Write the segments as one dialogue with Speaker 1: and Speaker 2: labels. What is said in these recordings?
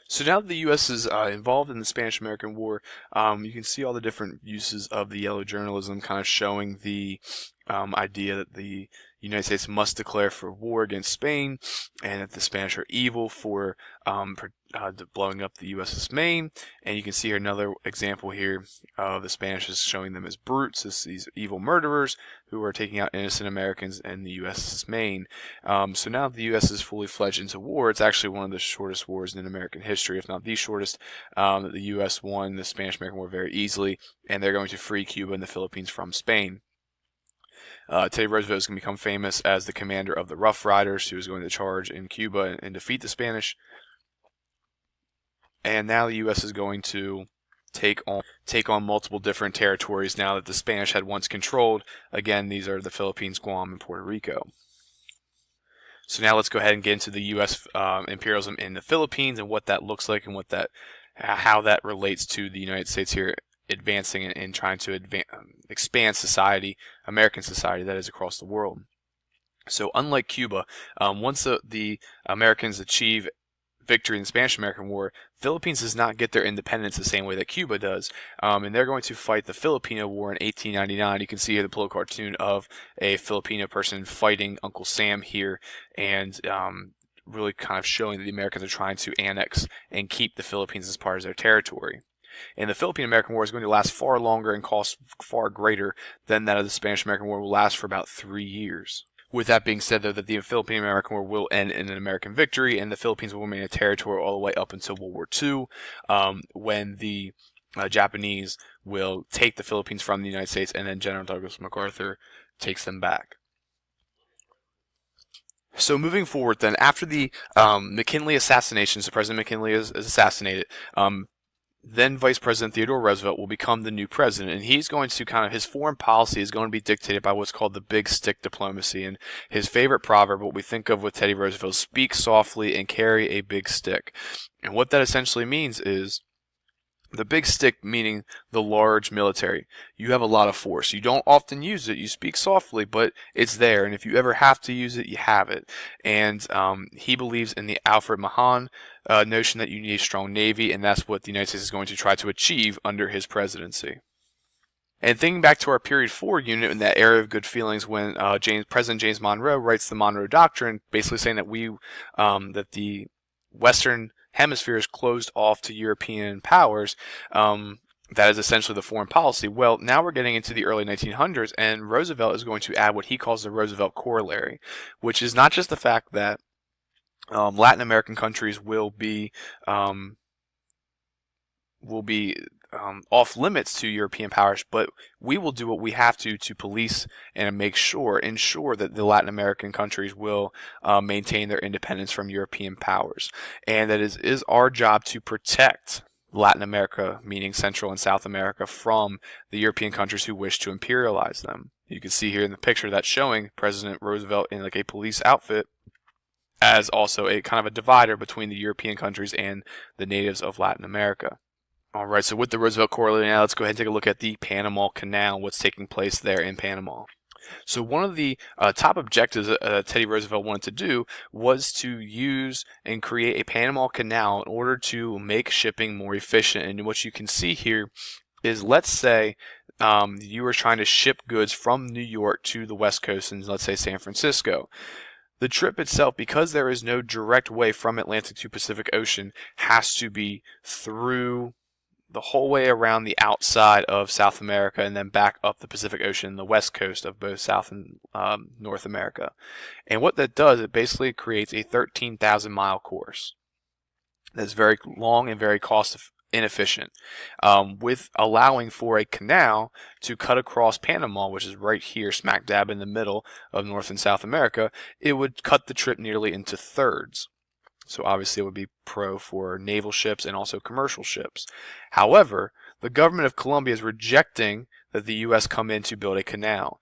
Speaker 1: So now that the U.S. is involved in the Spanish-American War, you can see all the different uses of the yellow journalism, kind of showing the idea that the United States must declare for war against Spain, and that the Spanish are evil for blowing up the USS Maine. And you can see here another example here of the Spanish is showing them as brutes, as these evil murderers who are taking out innocent Americans in the USS Maine. So now that the U.S. is fully fledged into war, it's actually one of the shortest wars in American history, if not the shortest. That the U.S. won the Spanish-American War very easily, and they're going to free Cuba and the Philippines from Spain. Teddy Roosevelt is going to become famous as the commander of the Rough Riders, who is going to charge in Cuba and defeat the Spanish. And now the U.S. is going to take on multiple different territories now that the Spanish had once controlled. Again, these are the Philippines, Guam, and Puerto Rico. So now let's go ahead and get into the U.S. Imperialism in the Philippines and what that looks like and how that relates to the United States here advancing and trying to expand society, American society, that is, across the world. So unlike Cuba, once the Americans achieve victory in the Spanish-American War, Philippines does not get their independence the same way that Cuba does, and they're going to fight the Filipino War in 1899. You can see here the political cartoon of a Filipino person fighting Uncle Sam here, and really kind of showing that the Americans are trying to annex and keep the Philippines as part of their territory. And the Philippine-American War is going to last far longer and cost far greater than that of the Spanish-American War. Will last for about 3 years. With that being said, though, that the Philippine-American War will end in an American victory, and the Philippines will remain a territory all the way up until World War II, when the Japanese will take the Philippines from the United States, and then General Douglas MacArthur takes them back. So moving forward, then, after the McKinley assassination, so President McKinley is assassinated, then Vice President Theodore Roosevelt will become the new president, and he's going to his foreign policy is going to be dictated by what's called the big stick diplomacy. And his favorite proverb, what we think of with Teddy Roosevelt, is speak softly and carry a big stick. And what that essentially means is the big stick, meaning the large military. You have a lot of force. You don't often use it. You speak softly, but it's there. And if you ever have to use it, you have it. And he believes in the Alfred Mahan notion that you need a strong navy, and that's what the United States is going to try to achieve under his presidency. And thinking back to our Period 4 unit in that era of good feelings, when President James Monroe writes the Monroe Doctrine, basically saying that that the Western Hemisphere is closed off to European powers. That is essentially the foreign policy. Well, now we're getting into the early 1900s, and Roosevelt is going to add what he calls the Roosevelt Corollary, which is not just the fact that Latin American countries will be off limits to European powers, but we will do what we have to police and ensure that the Latin American countries will maintain their independence from European powers. And that is our job to protect Latin America, meaning Central and South America, from the European countries who wish to imperialize them. You can see here in the picture that's showing President Roosevelt in like a police outfit as also a kind of a divider between the European countries and the natives of Latin America. All right, so with the Roosevelt Corollary now, let's go ahead and take a look at the Panama Canal, what's taking place there in Panama. So one of the top objectives Teddy Roosevelt wanted to do was to use and create a Panama Canal in order to make shipping more efficient. And what you can see here is, let's say you were trying to ship goods from New York to the West Coast and let's say San Francisco. The trip itself, because there is no direct way from Atlantic to Pacific Ocean, has to be through the whole way around the outside of South America and then back up the Pacific Ocean, the west coast of both South and North America. And what that does, it basically creates a 13,000-mile course that's very long and very cost inefficient, with allowing for a canal to cut across Panama, which is right here smack dab in the middle of North and South America. It would cut the trip nearly into thirds. So obviously it would be pro for naval ships and also commercial ships. However, the government of Colombia is rejecting that the U.S. come in to build a canal.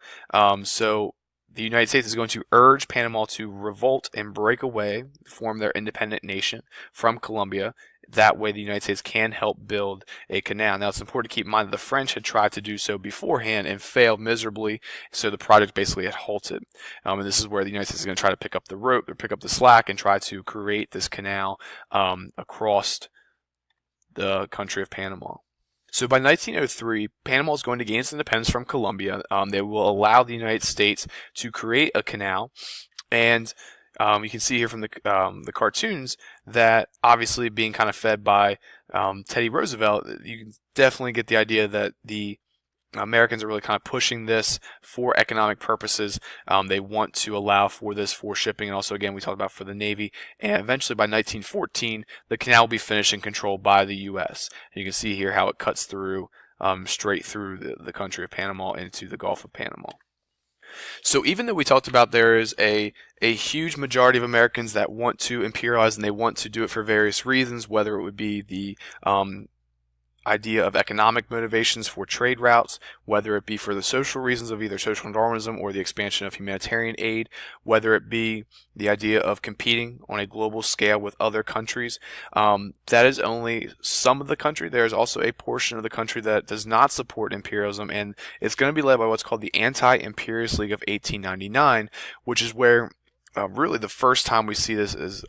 Speaker 1: So the United States is going to urge Panama to revolt and break away, form their independent nation from Colombia. That way the United States can help build a canal. Now it's important to keep in mind that the French had tried to do so beforehand and failed miserably, so the project basically had halted. And this is where the United States is going to try to pick up the rope or pick up the slack and try to create this canal across the country of Panama. So by 1903, Panama is going to gain its independence from Colombia. They will allow the United States to create a canal, and you can see here from the cartoons that obviously being kind of fed by Teddy Roosevelt, you can definitely get the idea that the Americans are really kind of pushing this for economic purposes. They want to allow for this for shipping, and also, again, we talked about for the Navy. And eventually, by 1914, the canal will be finished and controlled by the U.S. And you can see here how it cuts through straight through the country of Panama into the Gulf of Panama. So even though we talked about there is a huge majority of Americans that want to imperialize and they want to do it for various reasons, whether it would be the idea of economic motivations for trade routes, whether it be for the social reasons of either social Darwinism or the expansion of humanitarian aid, whether it be the idea of competing on a global scale with other countries. That is only some of the country. There is also a portion of the country that does not support imperialism, and it's going to be led by what's called the Anti-Imperialist League of 1899, which is where really the first time we see this is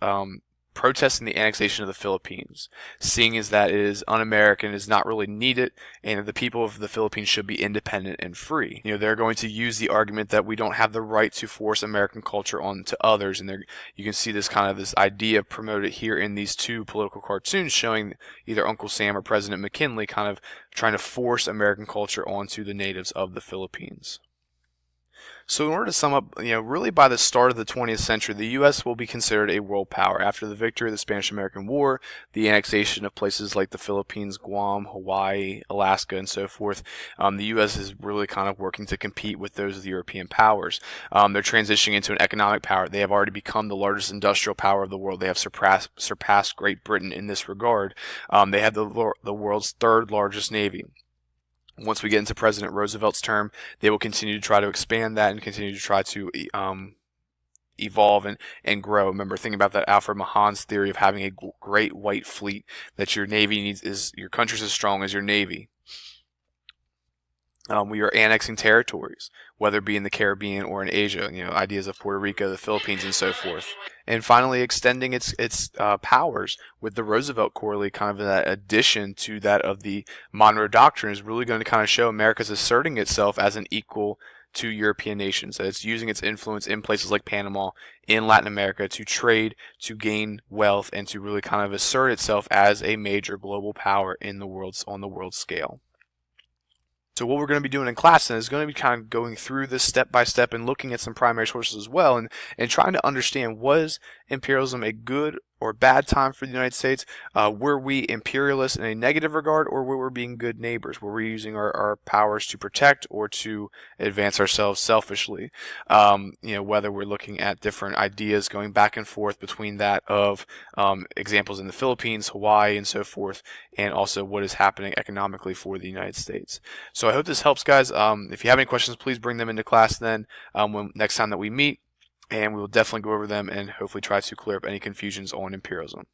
Speaker 1: protesting the annexation of the Philippines, seeing as that it is un-American, is not really needed, and the people of the Philippines should be independent and free. They're going to use the argument that we don't have the right to force American culture onto others, and you can see this idea promoted here in these two political cartoons showing either Uncle Sam or President McKinley kind of trying to force American culture onto the natives of the Philippines. So in order to sum up, really by the start of the 20th century, the U.S. will be considered a world power. After the victory of the Spanish-American War, the annexation of places like the Philippines, Guam, Hawaii, Alaska, and so forth, the U.S. is really kind of working to compete with those of the European powers. They're transitioning into an economic power. They have already become the largest industrial power of the world. They have surpassed Great Britain in this regard. They have the world's third largest navy. Once we get into President Roosevelt's term, they will continue to try to expand that and continue to try to evolve and grow. Remember, thinking about that Alfred Mahan's theory of having a great white fleet, that your navy needs your country's as strong as your navy. We are annexing territories, whether it be in the Caribbean or in Asia, ideas of Puerto Rico, the Philippines, and so forth. And finally, extending its powers with the Roosevelt Corps, kind of that addition to that of the Monroe Doctrine, is really going to kind of show America's asserting itself as an equal to European nations. That it's using its influence in places like Panama, in Latin America, to trade, to gain wealth, and to really kind of assert itself as a major global power on the world scale. So what we're going to be doing in class then is going to be kind of going through this step by step and looking at some primary sources as well, and trying to understand, was imperialism a good or bad time for the United States? Were we imperialists in a negative regard, or were we being good neighbors? Were we using our powers to protect or to advance ourselves selfishly? Whether we're looking at different ideas going back and forth between that of examples in the Philippines, Hawaii, and so forth, and also what is happening economically for the United States. So I hope this helps, guys. If you have any questions, please bring them into class then next time that we meet, and we will definitely go over them and hopefully try to clear up any confusions on imperialism.